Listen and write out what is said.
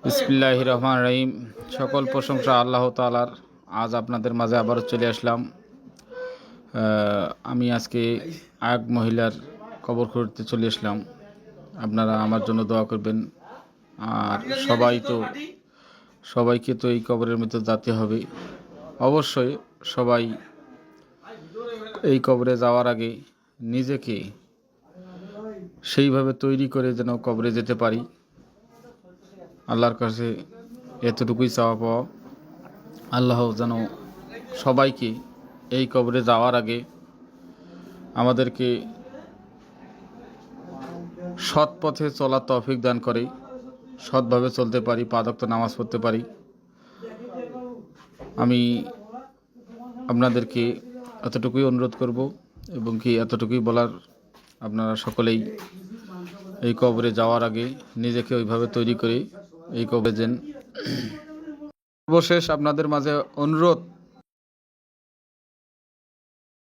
বিসমিল্লাহির রহমানির রহিম। সকল প্রশংসা আল্লাহ তাআলার। আজ আপনাদের মাঝে আবারও চলে আসলাম। আমি আজকে এক মহিলার কবর খুঁড়তে চলে আসলাম। আপনারা আমার জন্য দোয়া করবেন। আর সবাইকে তো এই কবরের মধ্যে যেতে হবে। অবশ্যই সবাই এই কবরে যাওয়ার আগে নিজেকে সেইভাবে তৈরি করে যেন কবরে যেতে পারি। আল্লাহর কাছে এতটুকুই চাওয়া পাওয়া, আল্লাহ যেন সবাইকে এই কবরে যাওয়ার আগে আমাদেরকে সৎ পথে চলার তৌফিক দান করে, সৎভাবে চলতে পারি, পাঁচ ওয়াক্ত নামাজ পড়তে পারি। আমি আপনাদেরকে এতটুকুই অনুরোধ করব এবং কি এতটুকুই বলার, আপনারা সকলেই এই কবরে যাওয়ার আগে নিজেকে ওইভাবে তৈরি করে এই কবরে যান। সর্বশেষ আপনাদের মাঝে অনুরোধ,